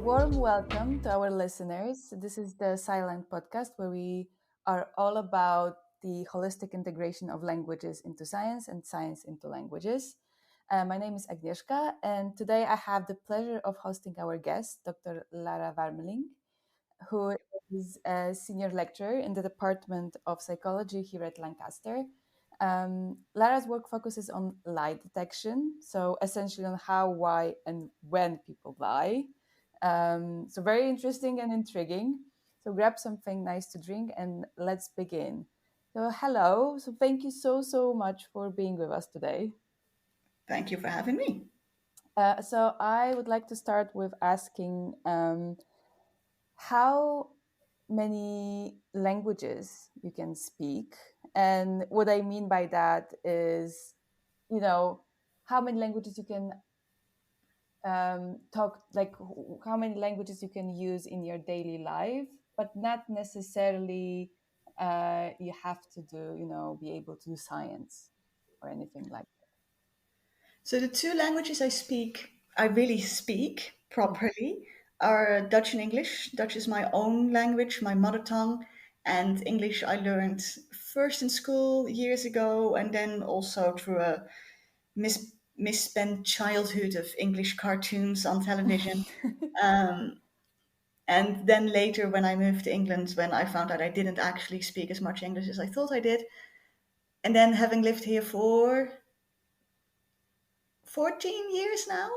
warm welcome to our listeners. This is the Silent Podcast where we are all about the holistic integration of languages into science and science into languages. My name is Agnieszka, and today I have the pleasure of hosting our guest, Dr. Lara Warmelink, who is a senior lecturer in the Department of Psychology here at Lancaster. Lara's work focuses on lie detection, so essentially on how, why, and when people lie. So very interesting and intriguing. So grab something nice to drink and let's begin. So hello. So thank you so much for being with us today. Thank you for having me. So I would like to start with asking how many languages you can speak, and what I mean by that is, how many languages you can talk, like how many languages you can use in your daily life, but not necessarily you have to do, be able to do science or anything like So the two languages I really speak properly, are Dutch and English. Dutch is my own language, my mother tongue, and English I learned first in school years ago, and then also through a misspent childhood of English cartoons on television. And then later, when I moved to England, when I found out I didn't actually speak as much English as I thought I did, and then having lived here for 14 years now.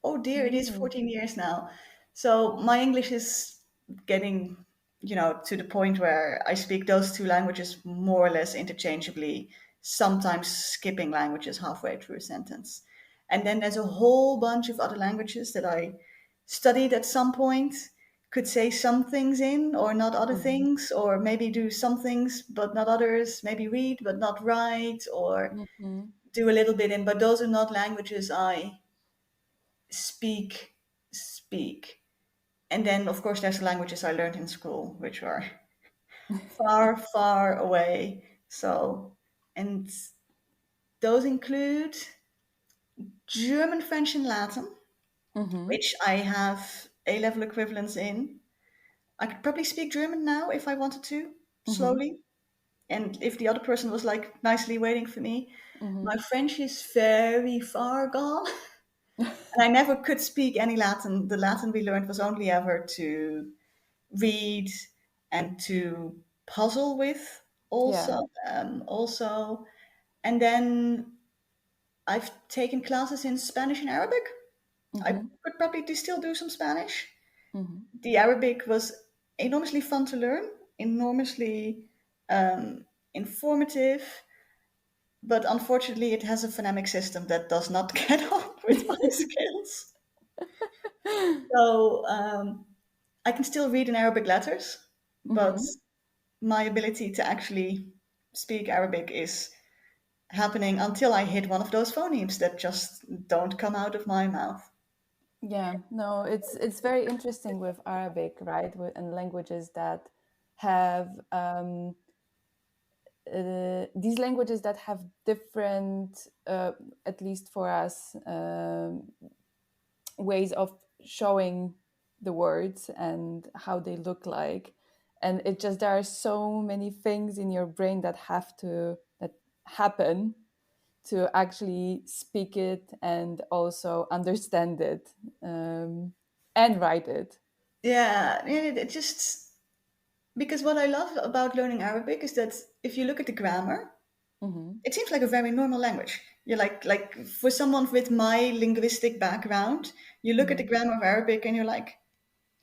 Oh dear, it is Mm, 14 years now. So my English is getting, to the point where I speak those two languages more or less interchangeably, sometimes skipping languages halfway through a sentence. And then there's a whole bunch of other languages that I studied at some point, could say some things in or not other mhm, things, or maybe do some things but not others, maybe read but not write, or mhm. do a little bit in, but those are not languages I speak. And then of course there's the languages I learned in school, which are far away. So, and those include German, French, and Latin, Mhm, which I have A-level equivalents in. I could probably speak German now if I wanted to, mhm, slowly. And if the other person was like nicely waiting for me. My mhm. French is very far gone. And I never could speak any Latin. The Latin we learned was only ever to read and to puzzle with Yeah. also. And then I've taken classes in Spanish and Arabic. I Mhm, could probably still do some Spanish. mhm. The Arabic was enormously fun to learn, enormously informative, but unfortunately it has a phonemic system that does not get on with my skills. So I can still read in Arabic letters, but Mhm. my ability to actually speak Arabic is happening until I hit one of those phonemes that just don't come out of my mouth. Yeah, no, it's very interesting with Arabic, right? And languages that have these languages that have different, at least for us, ways of showing the words and how they look like. And it just there are so many things in your brain that happen to actually speak it and also understand it, and write it. Yeah, it just because what I love about learning Arabic is that if you look at the grammar, Hmm. it seems like a very normal language. You're like for someone with my linguistic background, you look at the Hmm. grammar of Arabic and you're like,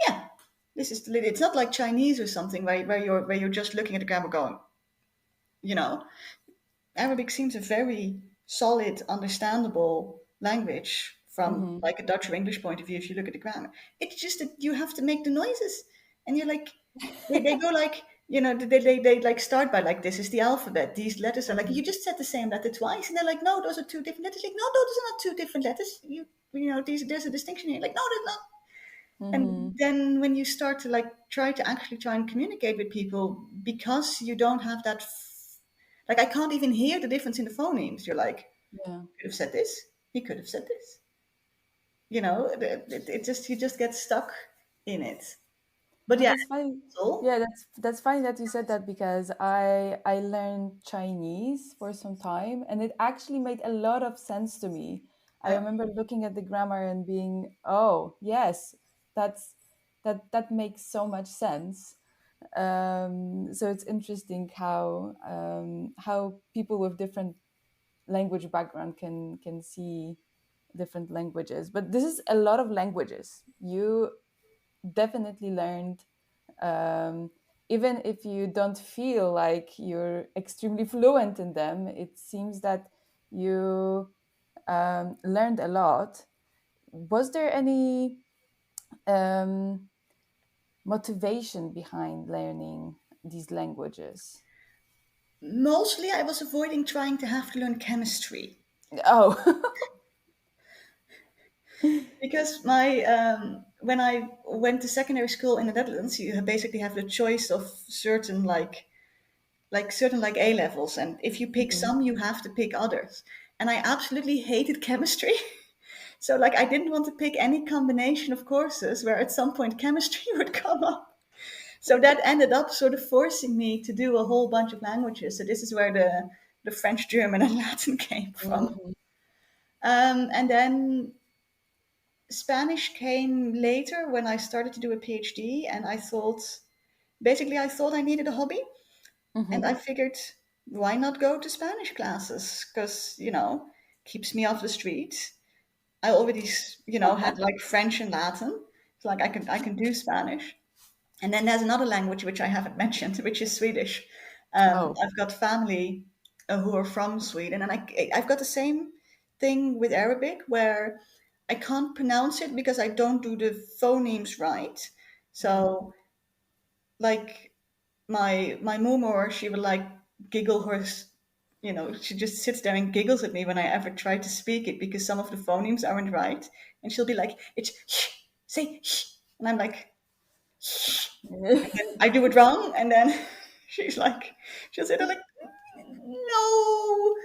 yeah, this is it's not like Chinese or something where you're just looking at the grammar going, you know. Arabic seems a very solid, understandable language from Hmm. like a Dutch or English point of view. If you look at the grammar, it's just that you have to make the noises, and you're like, they go like, they like start by like, this is the alphabet. These letters are like, Hmm. you just said the same letter twice, and they're like, no, those are two different letters. Like, no, those are not two different letters. There's a distinction here. Like, no, there's not. And Hmm. then when you start to like try and communicate with people, because you don't have that like, I can't even hear the difference in the phonemes. You're like, Yeah. he could have said this, he could have said this. It just, you just get stuck in it. But But yeah, that's funny. so Yeah, that's funny that you said that because I learned Chinese for some time and it actually made a lot of sense to me. I yeah. remember looking at the grammar and being, oh yes, that's that makes so much sense. So it's interesting how people with different language background can see different languages. But this is a lot of languages. You definitely learned, um, even if you don't feel like you're extremely fluent in them. It seems that you learned a lot. Was there any um, motivation behind learning these languages? mostly I was avoiding trying to have to learn chemistry Oh. because my when I went to secondary school in the Netherlands, you basically have the choice of certain certain like A levels, and if you pick Mhm. some, you have to pick others. And I absolutely hated chemistry. So like I didn't want to pick any combination of courses where at some point chemistry would come up. So that ended up sort of forcing me to do a whole bunch of languages. So this is where the French, German, and Latin came from. Mhm. And then Spanish came later when I started to do a PhD, and I thought I needed a hobby, and I Mhm. figured why not go to Spanish classes because keeps me off the street. I already had like French and Latin, so like I can do Spanish. And then there's another language which I haven't mentioned, which is Swedish. Oh. I've got family who are from Sweden, and I've got the same thing with Arabic where I can't pronounce it because I don't do the phonemes right. Mhm. So like my mumor, she would like giggle she just sits there and giggles at me when I ever try to speak it because some of the phonemes aren't right, and she'll be like, "It's shh, say shh," and I'm like, and then I do it wrong, and then she's like, she'll say, "They're like, no,"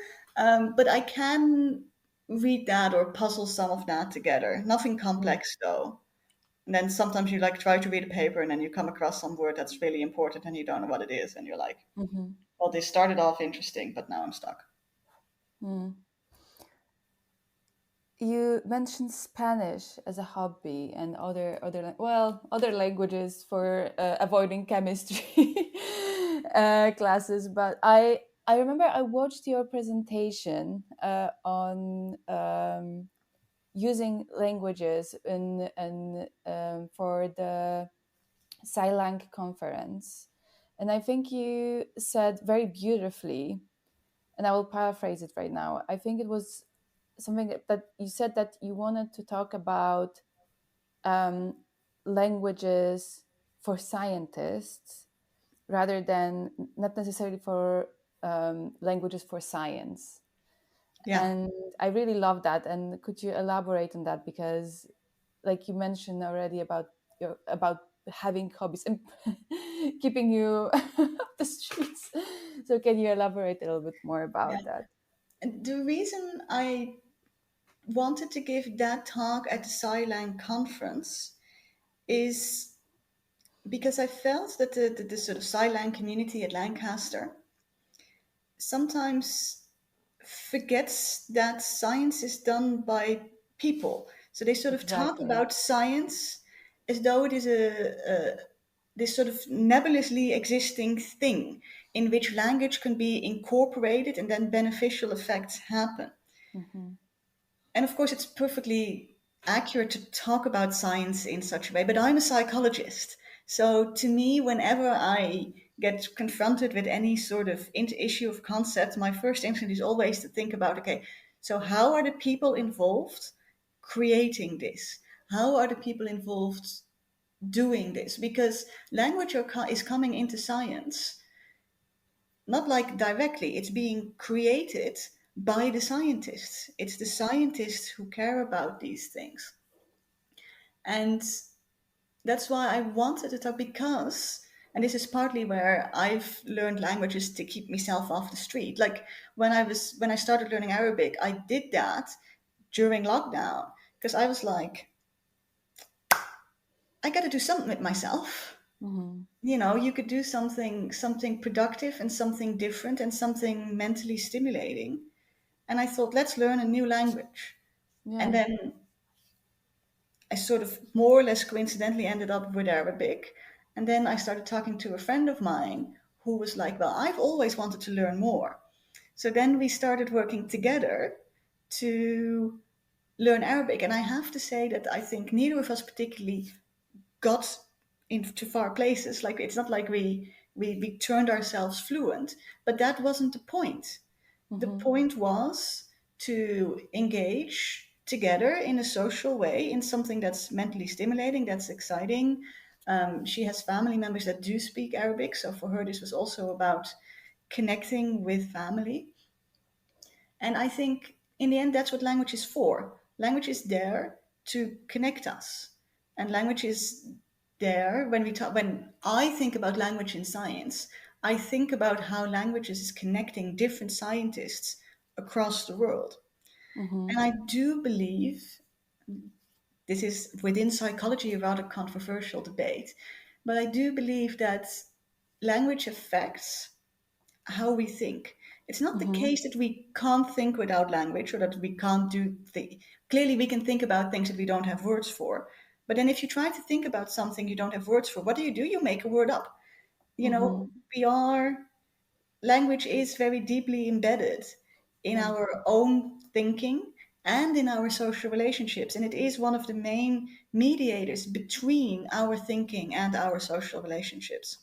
but I can read that or puzzle some of that together. Nothing complex though. And then sometimes you like try to read a paper and then you come across some word that's really important and you don't know what it is, and you're like, Mhm. well, this started off interesting, but now I'm stuck. Mm. You mentioned Spanish as a hobby and other languages for avoiding chemistry classes. But I remember I watched your presentation on using languages in for the Silang conference, and I think you said very beautifully, and I will paraphrase it right now. I think it was something that you said that you wanted to talk about um, languages for scientists rather than not necessarily for languages for science. Yeah. And I really love that. And could you elaborate on that? Because, like you mentioned already about having hobbies and keeping you off the streets. So can you elaborate a little bit more Yeah. about that? And the reason I wanted to give that talk at the Silang conference is because I felt that the sort of Silang community at Lancaster sometimes forgets that science is done by people. So they sort of talk Exactly. about science as though it is a this sort of nebulously existing thing in which language can be incorporated and then beneficial effects happen. Hmm. And of course, it's perfectly accurate to talk about science in such a way, but I'm a psychologist. So to me, whenever I get confronted with any sort of issue of concept, my first instinct is always to think about, okay, so how are the people involved creating this? How are the people involved doing this? Because language is coming into science not like directly, it's being created by the scientists. It's the scientists who care about these things. And that's why I wanted to talk because, and this is partly where I've learned languages to keep myself off the street. Like when I started learning Arabic, I did that during lockdown because I was like, I got to do something with myself. Mm-hmm. You could do something productive and something different and something mentally stimulating. And I thought, let's learn a new language. And Yeah. then I sort of more or less coincidentally ended up with Arabic. And then I started talking to a friend of mine who was like, well, I've always wanted to learn more. So then we started working together to learn Arabic. And I have to say that I think neither of us particularly got into far places. Like it's not like we turned ourselves fluent, but that wasn't the point. The Mm-hmm. point was to engage together in a social way in something that's mentally stimulating, that's exciting. She has family members that do speak Arabic, so for her this was also about connecting with family. And I think in the end, that's what language is for. Language is there to connect us. And language is there when I think about language in science, I think about how languages is connecting different scientists across the world. Mm-hmm. And I do believe this is within psychology a rather controversial debate, but I do believe that language affects how we think. It's not the Mm-hmm. case that we can't think without language or that we can't do clearly we can think about things that we don't have words for. But then if you try to think about something you don't have words for, what do? You make a word up. You know, Mm-hmm. we are language is very deeply embedded in Yeah. our own thinking and in our social relationships, and it is one of the main mediators between our thinking and our social relationships.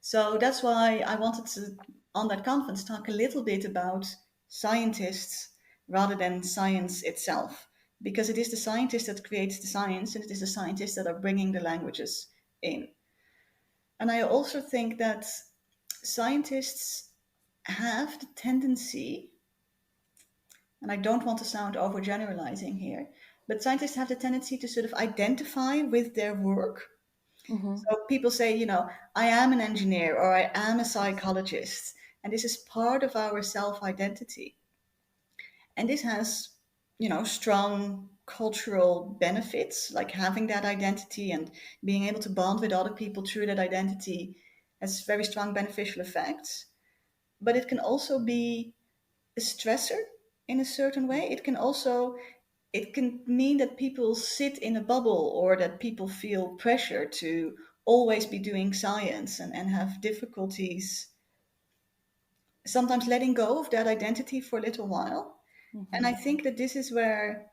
So that's why I wanted to, on that conference, talk a little bit about scientists rather than science itself, because it is the scientist that creates the science, and it is the scientists that are bringing the languages in. And I also think that scientists have the tendency, and I don't want to sound overgeneralizing here, but scientists have the tendency to sort of identify with their work. Mm-hmm. So people say, I am an engineer or I am a psychologist. And this is part of our self identity. And this has, strong cultural benefits, like having that identity and being able to bond with other people through that identity has very strong beneficial effects. But it can also be a stressor in a certain way. It can mean that people sit in a bubble or that people feel pressure to always be doing science and have difficulties sometimes letting go of that identity for a little while. And I Mm-hmm. think that this is where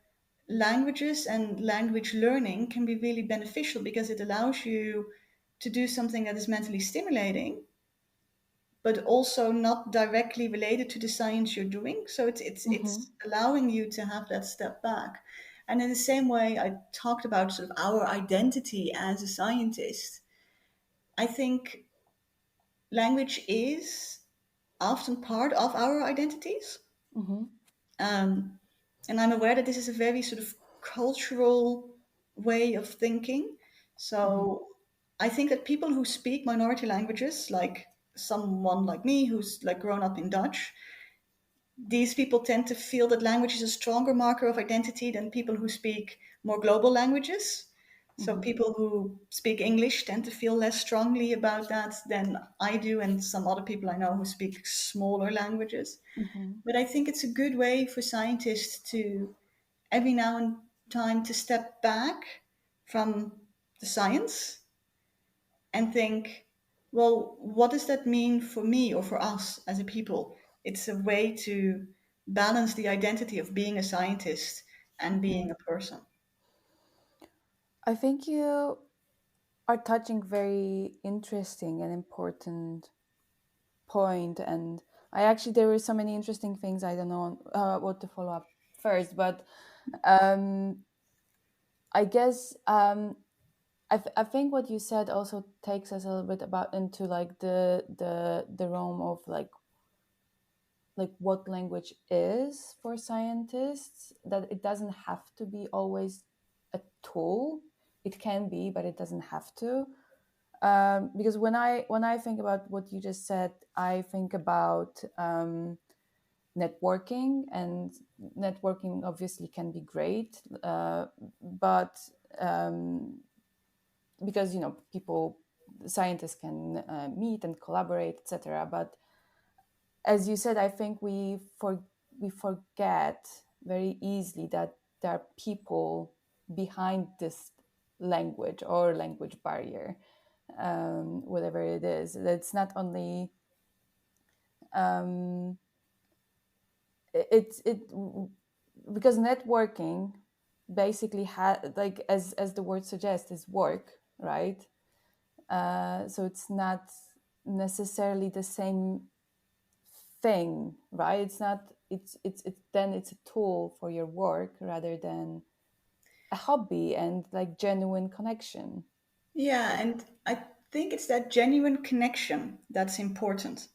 languages and language learning can be really beneficial because it allows you to do something that is mentally stimulating but also not directly related to the science you're doing. So Mm-hmm. it's allowing you to have that step back. And in the same way, I talked about sort of our identity as a scientist. I think language is often part of our identities. Mm-hmm. Um, and I'm aware that this is a very sort of cultural way of thinking. Mm-hmm. So I think that people who speak minority languages, like someone like me who's like grown up in Dutch, these people tend to feel that language is a stronger marker of identity than people who speak more global languages. So Mm-hmm. people who speak English tend to feel less strongly about that than I do, and some other people I know who speak smaller languages. Mm-hmm. But I think it's a good way for scientists to every now and time to step back from the science and think, well, what does that mean for me or for us as a people? It's a way to balance the identity of being a scientist and Mm-hmm. being a person. I think you are touching very interesting and important point, and I actually there were so many interesting things. I don't know what to follow up first, but um, I guess I think what you said also takes us a little bit about into like the realm of like what language is for scientists, that it doesn't have to be always a tool. It can be, but it doesn't have to. Because when I think about what you just said, I think about networking, and networking obviously can be great, but um, because people, scientists can meet and collaborate, etc. But as you said, I think we forget very easily that there are people behind this language or language barrier, whatever it is. It's not only um, it because networking basically like as the word suggests is work, right? So it's not necessarily the same thing, right? It's not. It's then it's a tool for your work rather than a hobby and like genuine connection. Yeah, Like, and I think it's that genuine connection that's important.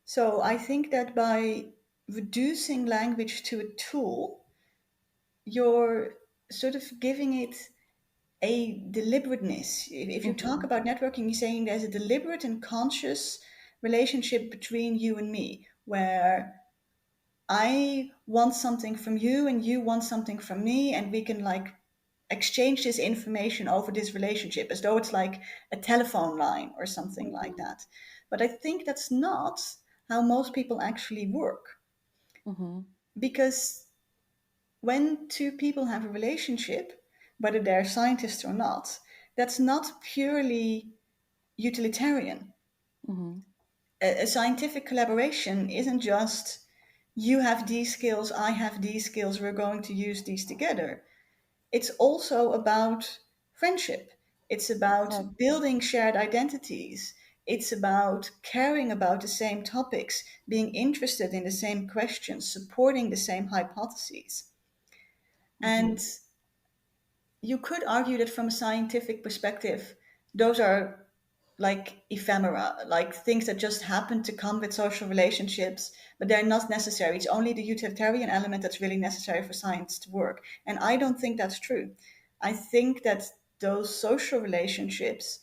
So I think that by reducing language to a tool, you're sort of giving it a deliberateness. If you talk mm-hmm, about networking, you're saying there's a deliberate and conscious relationship between you and me, where I want something from you and you want something from me, and we can like exchange this information over this relationship as though it's like a telephone line or something like mm-hmm, that. But I think that's not how most people actually work, mm-hmm, because when two people have a relationship, whether they're scientists or not, that's not purely utilitarian. mm-hmm. A scientific collaboration isn't just you have these skills, I have these skills, we're going to use these together. It's also about friendship. It's about Exactly. building shared identities. It's about caring about the same topics, being interested in the same questions, supporting the same hypotheses. Mm-hmm. And you could argue that from a scientific perspective, those are like ephemera, like things that just happen to come with social relationships, but they're not necessary. It's only the utilitarian element that's really necessary for science to work. And I don't think that's true. I think that those social relationships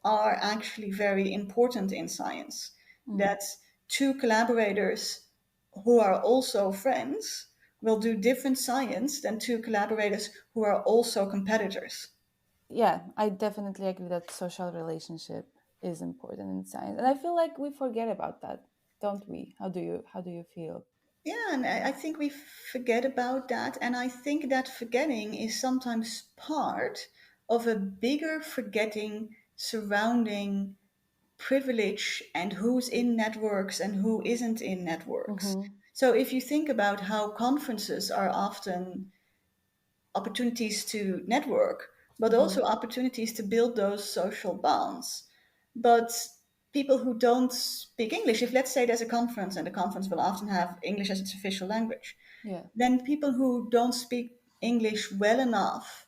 are actually very important in science. Mm. That two collaborators who are also friends will do different science than two collaborators who are also competitors. Yeah, I definitely agree that social relationship is important in science, and I feel like we forget about that, don't we? How do you feel? Yeah, and I think we forget about that. And I think that forgetting is sometimes part of a bigger forgetting surrounding privilege and who's in networks and who isn't in networks. Mm-hmm. So if you think about how conferences are often opportunities to network, but Mm-hmm. also opportunities to build those social bonds. But people who don't speak English, if let's say there's a conference and the conference will often have English as its official language, Yeah. then people who don't speak English well enough,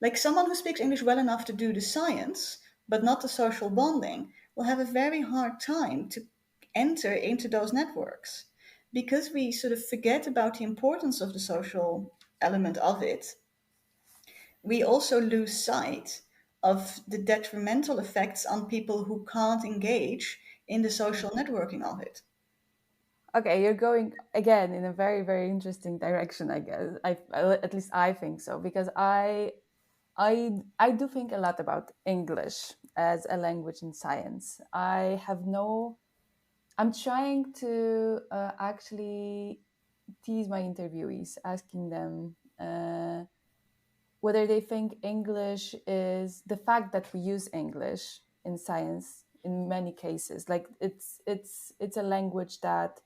like someone who speaks English well enough to do the science, but not the social bonding, will have a very hard time to enter into those networks because we sort of forget about the importance of the social element of it. We also lose sight of the detrimental effects on people who can't engage in the Yeah. social networking of it. Okay, you're going again in a very, very interesting direction, I guess. At least I think so, because I do think a lot about English as a language in science. I'm trying to actually tease my interviewees, asking them whether they think English is the fact that we use English in science in many cases. Like it's a language that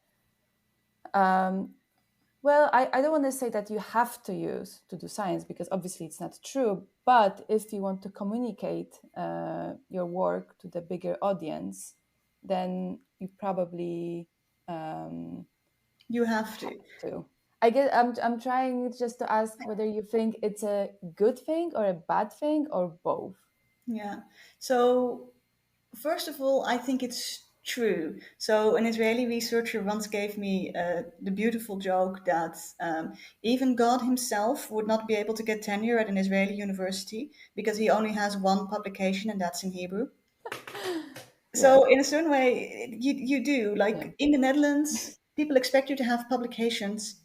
well, I don't want to say that you have to use to do science because obviously it's not true. But if you want to communicate your work to the bigger audience, then you probably um, You have have to. to. I guess I'm trying just to ask whether you think it's a good thing or a bad thing or both. Yeah. So, first of all, I think it's true. So, an Israeli researcher once gave me the beautiful joke that even God himself would not be able to get tenure at an Israeli university because he only has one publication and that's in Hebrew. Yeah, So, in a certain way, you do. yeah, Like in the Netherlands, people expect you to have publications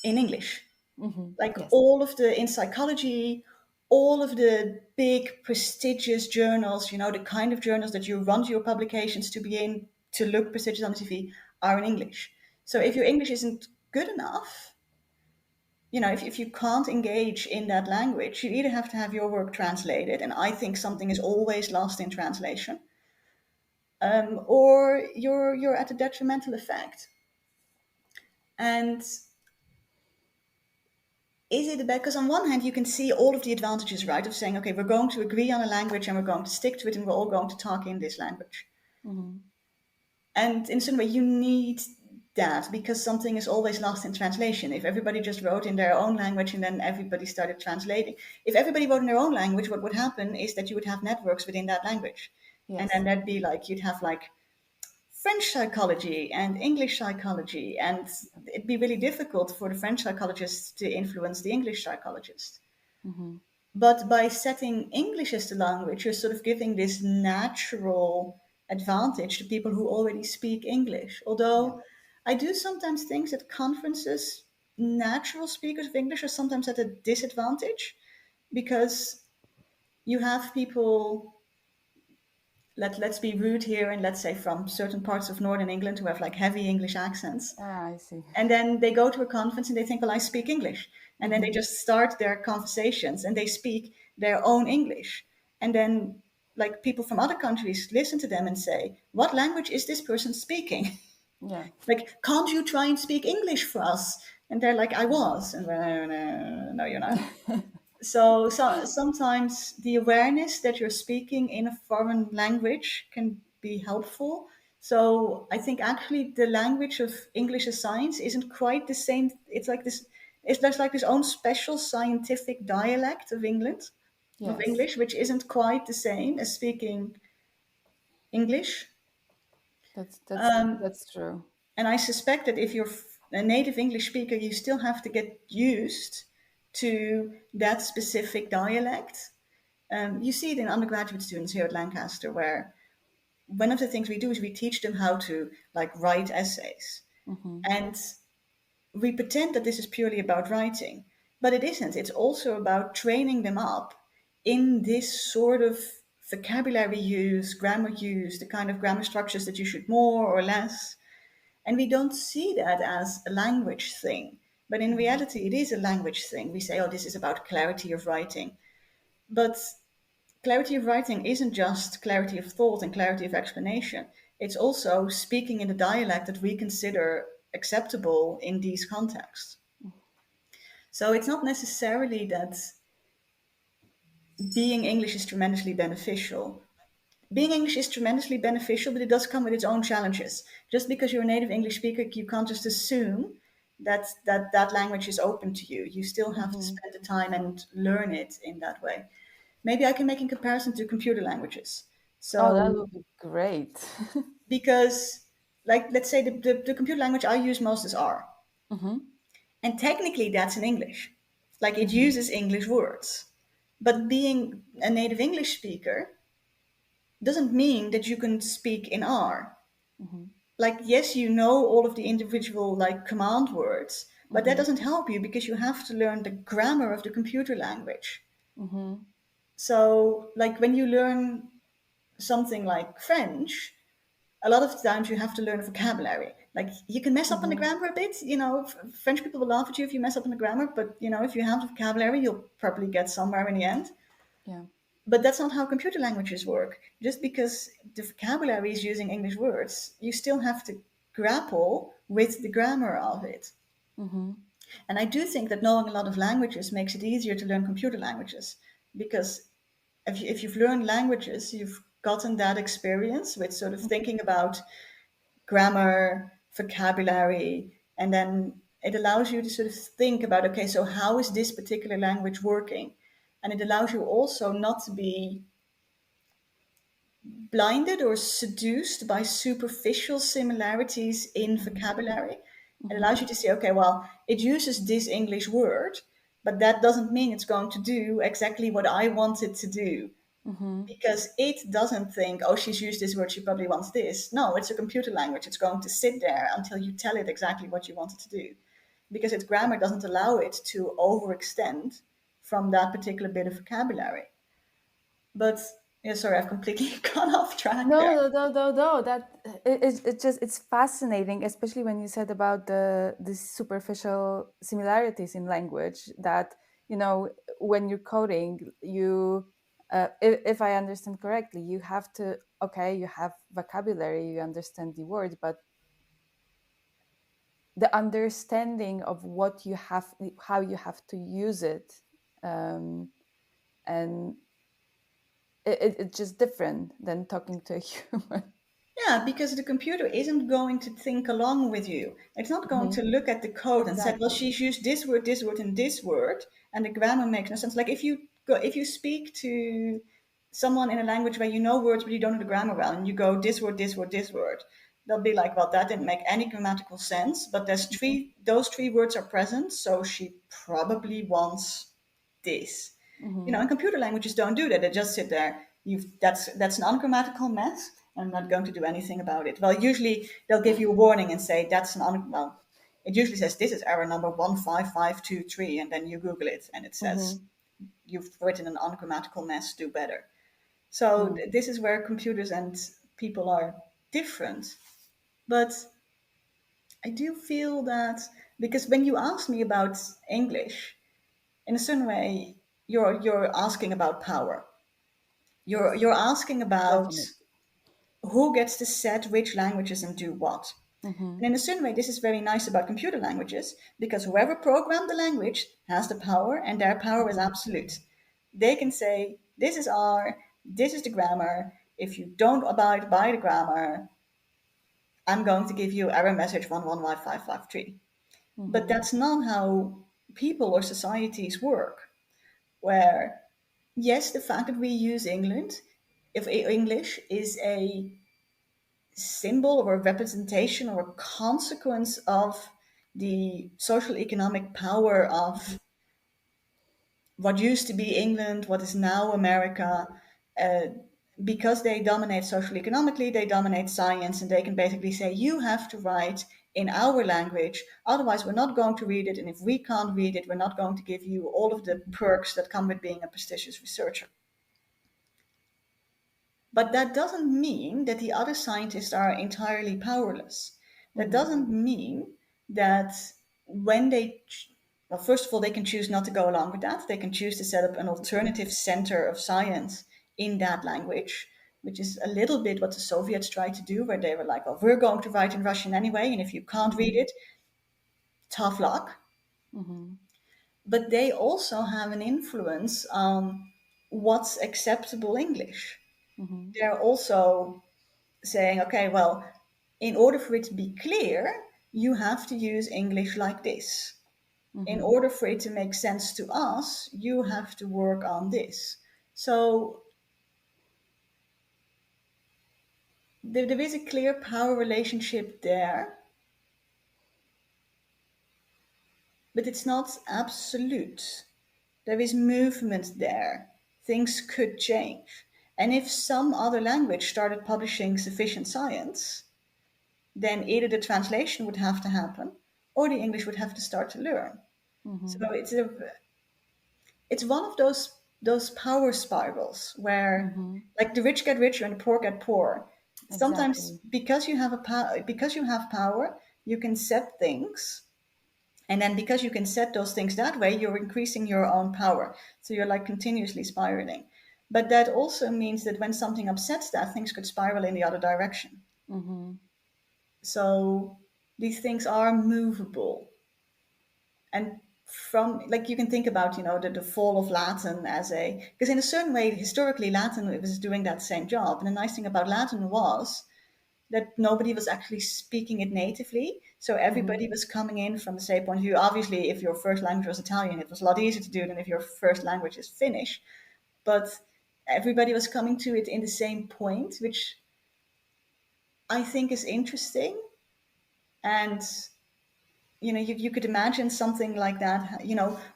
in English. hmm Like yes, all of the in psychology, all of the big prestigious journals, the kind of journals that you want your publications to be in to look prestigious on the CV, are in English. So if your English isn't good enough, if you can't engage in that language, you either have to have your work translated, and I think something is always lost in translation, or you're at a detrimental effect. And is it about, because on one hand you can see all of the advantages, right, of saying, okay, we're going to agree on a language and we're going to stick to it and we're all going to talk in this language. Mm-hmm. And in some way you need that, because something is always lost in translation. If everybody just wrote in their own language and then everybody started translating, if everybody wrote in their own language, what would happen is that you would have networks within that language. And then Yes. that'd be like, you'd have like French psychology and English psychology, and it'd be really difficult for the French psychologists to influence the English psychologists. Mm-hmm. But by setting English as the language, you're sort of giving this natural advantage to people who already speak English. Yeah. Although I do sometimes think that conferences, natural speakers of English are sometimes at a disadvantage, because you have people, let's be rude here, and let's say from certain parts of Northern England, who have like heavy English accents. Ah, I see. And then they go to a conference and they think, well, I speak English. And then they Mm-hmm. just start their conversations and they speak their own English. And then, like, people from other countries listen to them and say, what language is this person speaking? Yeah. Like, can't you try and speak English for us? And they're like, I was. And we're, no, no, no, you're not. So sometimes the awareness that you're speaking in a foreign language can be helpful. So I think actually the language of English as science isn't quite the same. It's like this. There's like this own special scientific dialect of Yes. English, which isn't quite the same as speaking English. That's true. And I suspect that if you're a native English speaker, you still have to get used to that specific dialect. You see it in undergraduate students here at Lancaster, where one of the things we do is we teach them how to like write essays. Mm-hmm. And we pretend that this is purely about writing, but it isn't. It's also about training them up in this sort of vocabulary use, grammar use, the kind of grammar structures that you should more or less. And we don't see that as a language thing. But in Mm-hmm. reality, it is a language thing. We say, oh, this is about clarity of writing. But clarity of writing isn't just clarity of thought and clarity of explanation. It's also speaking in a dialect that we consider acceptable in these contexts. So it's not necessarily that being English is tremendously beneficial. Being English is tremendously beneficial, but it does come with its own challenges. Just because you're a native English speaker, you can't just assume that language is open to you. You still have to Mm-hmm. spend the time and learn it in that way. Maybe I can make in comparison to computer languages. Oh, that So, would be great. because, like, let's say the computer language I use most is R. Mm-hmm. And technically, that's in English. Like, it Mm-hmm. uses English words. But being a native English speaker doesn't mean that you can speak in R. Mm-hmm. Like, yes, you know all of the individual like command words, but that Mm-hmm. doesn't help you because you have to learn the grammar of the computer language. Mm-hmm. So, like, when you learn something like French, a lot of times you have to learn a vocabulary. Like, you can mess up on the Mm-hmm. grammar a bit. French people will laugh at you if you mess up on the grammar, but if you have the vocabulary, you'll probably get somewhere in the end. Yeah. But that's not how computer languages work. Just because the vocabulary is using English words, you still have to grapple with the grammar of it. Mm-hmm. And I do think that knowing a lot of languages makes it easier to learn computer languages, because if you've learned languages, you've gotten that experience with sort of Mm-hmm. thinking about grammar, vocabulary, and then it allows you to sort of think about, okay, so how is this particular language working? And it allows you also not to be blinded or seduced by superficial similarities in vocabulary. It Mm-hmm. allows you to say, okay, well, it uses this English word, but that doesn't mean it's going to do exactly what I want it to do. Mm-hmm. Because it doesn't think, oh, she's used this word, she probably wants this. No, it's a computer language. It's going to sit there until you tell it exactly what you want it to do. Because its grammar doesn't allow it to overextend from that particular bit of vocabulary. But yeah, sorry, I've completely gone off track there. No, no, no, no, no. That it just it's fascinating, especially when you said about the superficial similarities in language. That you know, when you're coding, you, if I understand correctly, you have to, okay, you have vocabulary, you understand the words, but the understanding of what you have, how you have to use it, um, and it's just different than talking to a human. Yeah, because the computer isn't going to think along with you. It's not going to Mhm. look at the code and say, "Well, Exactly. she's used this word, and this word," and the grammar makes no sense. Like if you speak to someone in a language where you know words but you don't know the grammar well, and you go this word, this word, this word, they'll be like, "Well, that didn't make any grammatical sense." But those three words are present, so she probably wants this. Mhm. And computer languages don't do that. They just sit there. That's an ungrammatical mess. I'm not going to do anything about it. Well, usually they'll give you a warning and say that's well. It usually says this is error number 15523, and then you Google it and it says Mhm. you've written an ungrammatical mess. Do better. So Mhm. this is where computers and people are different. But I do feel that because when you ask me about English, in a certain way, you're asking about power. You're asking about Definitely. who gets to set which languages and do what. And Mhm. in a certain way, this is very nice about computer languages because whoever programmed the language has the power, and their power is Mhm. absolute. They can say, "This is R, this is the grammar. If you don't abide by the grammar, I'm going to give you error message 111553." But Mhm. that's not how people or societies work, where yes, the fact that we use if English is a symbol or a representation or a consequence of the social economic power of what used to be England, what is now America, uh, because they dominate social economically, they dominate science, and they can basically say, you have to write in our language, otherwise, we're not going to read it. And if we can't read it, we're not going to give you all of the perks that come with being a prestigious researcher. But that doesn't mean that the other scientists are entirely powerless. That Mhm. doesn't mean that when well, first of all, they can choose not to go along with that. They can choose to set up an alternative center of science in that language, which is a little bit what the Soviets tried to do, where they were like, well, we're going to write in Russian anyway, and if you can't read Mhm. it, tough luck. Mhm. But they also have an influence on what's acceptable English. Mhm. They're also saying, okay, well, in order for it to be clear, you have to use English like this. In Mhm. order for it to make sense to us, you have to work on this. So there is a clear power relationship there, but it's not absolute. There is movement there. Things could change. And if some other language started publishing sufficient science, then either the translation would have to happen or the English would have to start to learn. So Mhm. it's one of those power spirals where Mhm. like the rich get richer and the poor get poorer. Sometimes Exactly. because you have power, you can set things, and then because you can set those things that way, you're increasing your own power. So you're like continuously spiraling. But that also means that when something upsets that, things could spiral in the other direction. Mhm. So these things are movable. And from like you can think about the fall of Latin as a because in a certain way historically Latin was doing that same job, and the nice thing about Latin was that nobody was actually speaking it natively, so Mhm. everybody was coming in from the same point of view. Obviously, if your first language was Italian, it was a lot easier to do than if your first language is Finnish, but everybody was coming to it in the same point, which I think is interesting. And you could imagine something like that.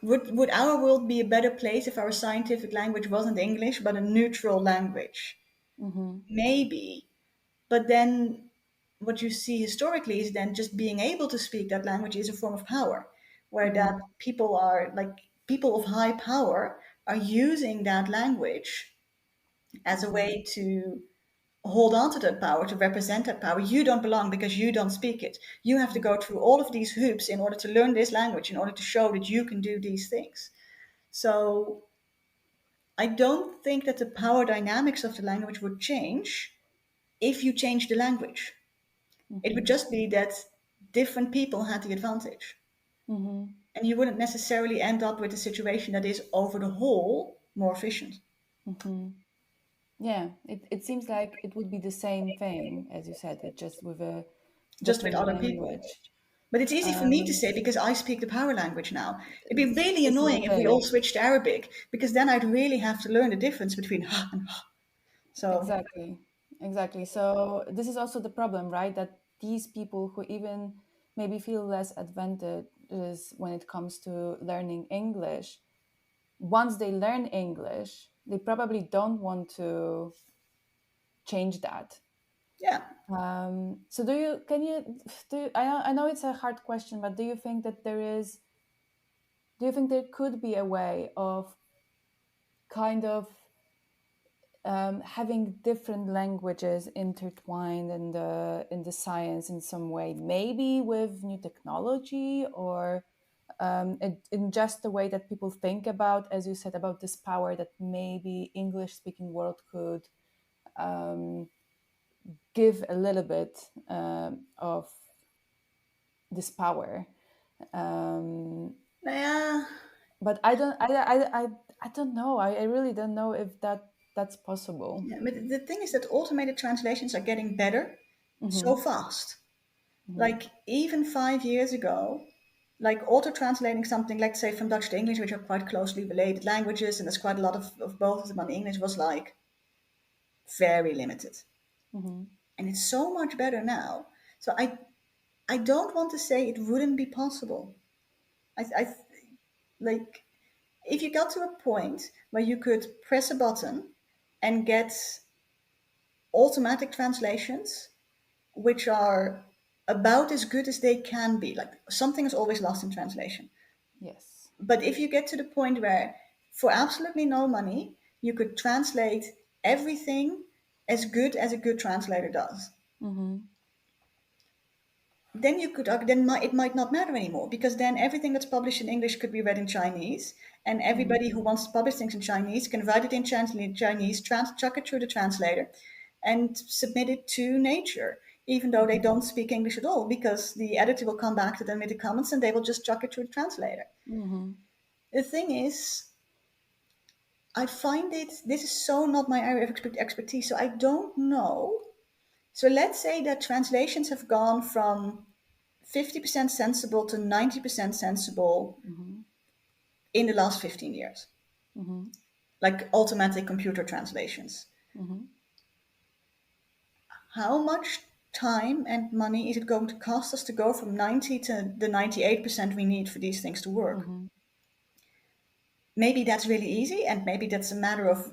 Would our world be a better place if our scientific language wasn't English but a neutral language? Mhm. Maybe. But then what you see historically is then just being able to speak that language is a form of power, where that Mhm. people are like people of high power are using that language as a Mm-hmm. way to hold on to that power, to represent that power. You don't belong because you don't speak it. You have to go through all of these hoops in order to learn this language, in order to show that you can do these things. So I don't think that the power dynamics of the language would change if you change the language. It would Mm-hmm. just be that different people had the advantage. Mm-hmm. And you wouldn't necessarily end up with a situation that is over the whole more efficient. Mm-hmm. Yeah, it seems like it would be the same thing as you said, it just with a Just with different other people. language. But it's easy for me to Um, say because I speak the power language now. It'd be really this is the annoying if we all thing. switched to Arabic because then I'd really have to learn the difference between ha and ha. So, Exactly. Exactly. So this is also the problem, right? That these people who even maybe feel less advantages when it comes to learning English, once they learn English, they probably don't want to change that. yeah. So I know it's a hard question, but do you think there could be a way of kind of having different languages intertwined in the science in some way, maybe with new technology or in just the way that people think about, as you said, about this power that maybe English speaking world could um, give a little bit of this power. Um, Yeah. but I don't know. I really don't know if that's possible. Yeah. But the thing is that automated translations are getting better so Mm-hmm, fast. mm-hmm, Like even 5 years ago, like auto translating something, let's say from Dutch to English, which are quite closely related languages, and there's quite a lot of both of them on English, was like very limited. mm-hmm, And it's so much better now. So I don't want to say it wouldn't be possible. I like if you got to a point where you could press a button and get automatic translations, which are about as good as they can be. Like something is always lost in translation. yes. But if you get to the point where, for absolutely no money, you could translate everything as good as a good translator does, Mm-hmm, then you could it might not matter anymore because then everything that's published in English could be read in Chinese, and mm-hmm, everybody who wants to publish things in Chinese can write it in Chinese, chuck it through the translator, and submit it to nature, even though they don't speak English at all, because the editor will come back to them with the comments and they will just chuck it through the translator. mm-hmm, The thing is, I find this is so not my area of expertise, so I don't know. So let's say that translations have gone from 50% sensible to 90% sensible mm-hmm, in the last 15 years, mm-hmm, like automatic computer translations. mm-hmm, How much time and money is it going to cost us to go from 90 to the 98% we need for these things to work? mm-hmm, Maybe that's really easy, and maybe that's a matter of,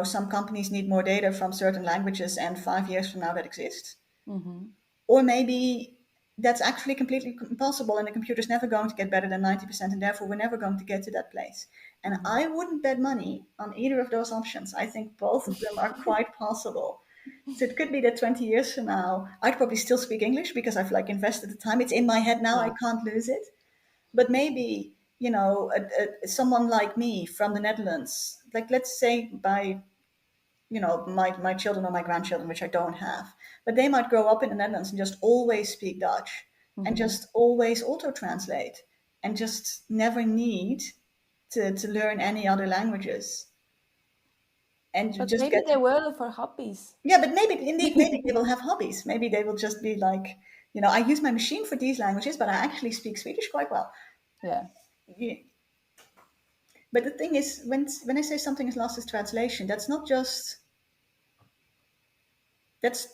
some companies need more data from certain languages, and 5 years from now that exists. mm-hmm. Or maybe that's actually completely impossible and the computer's never going to get better than 90%, and therefore we're never going to get to that place. And Mm-hmm. I wouldn't bet money on either of those options. I think both of them are quite possible. So it could be that 20 years from now, I'd probably still speak English because I've like invested the time. It's in my head now, I Yeah. can't lose it. But maybe, someone like me from the Netherlands, like let's say by my children or my grandchildren, which I don't have, but they might grow up in the Netherlands and just always speak Dutch and Mm-hmm. just always auto translate and just never need to learn any other languages and But just maybe get they will for hobbies. yeah. But maybe indeed, maybe they will have hobbies. Maybe they will just be like, I use my machine for these languages, but I actually speak Swedish quite well. Yeah. Yeah. But the thing is, when I say something is lost as translation, that's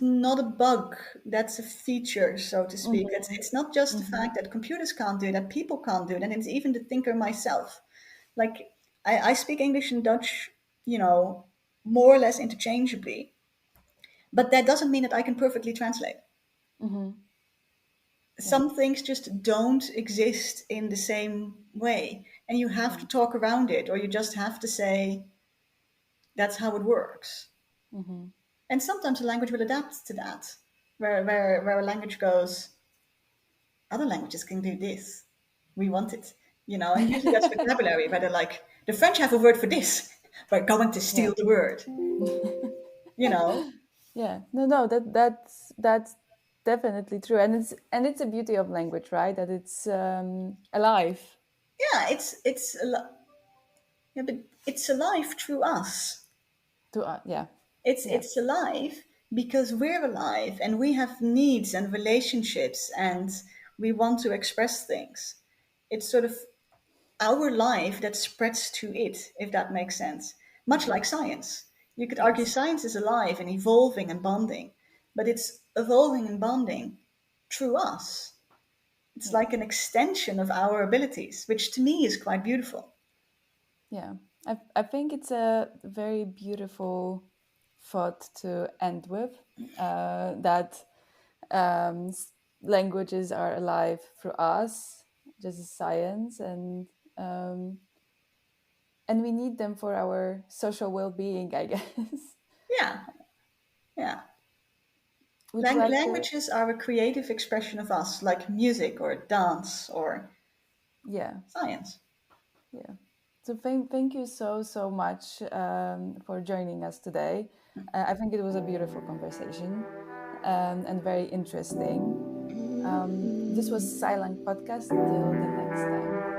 not a bug. That's a feature, so to speak. Mm-hmm. It's not just the Mm-hmm. fact that computers can't do it, that people can't do it, and it's even the thinker myself. Like I speak English and Dutch, more or less interchangeably, but that doesn't mean that I can perfectly translate. Mm-hmm. Yeah. Some things just don't exist in the same way. and you have to Yeah. talk around it, or you just have to say, that's how it works. Mm-hmm. And sometimes a language will adapt to that, where a language goes, other languages can do this. We want it, and usually that's vocabulary, where they're like, the French have a word for this. We're going to Yeah. steal the word, you know? Yeah. No, that's definitely true. And it's a beauty of language, right? That it's alive Yeah, yeah, but it's alive through us. to yeah. It's Yeah. it's alive because we're alive and we have needs and relationships and we want to express things. It's sort of our life that spreads to it, if that makes sense. Much Mm-hmm. like science. You could argue Yes. science is alive and evolving and bonding, but it's evolving and bonding through us. It's Yeah. like an extension of our abilities, which to me is quite beautiful. Yeah. I think it's a very beautiful thought to end with. That languages are alive through us, just as science, um, and we need them for our social well-being, I guess. Yeah, yeah. Would you like to? Languages are a creative expression of us, like music or dance or Yeah, science. yeah. So thank you so much for joining us today. I think it was a beautiful conversation and very interesting. This was Silent Podcast. Till the next time.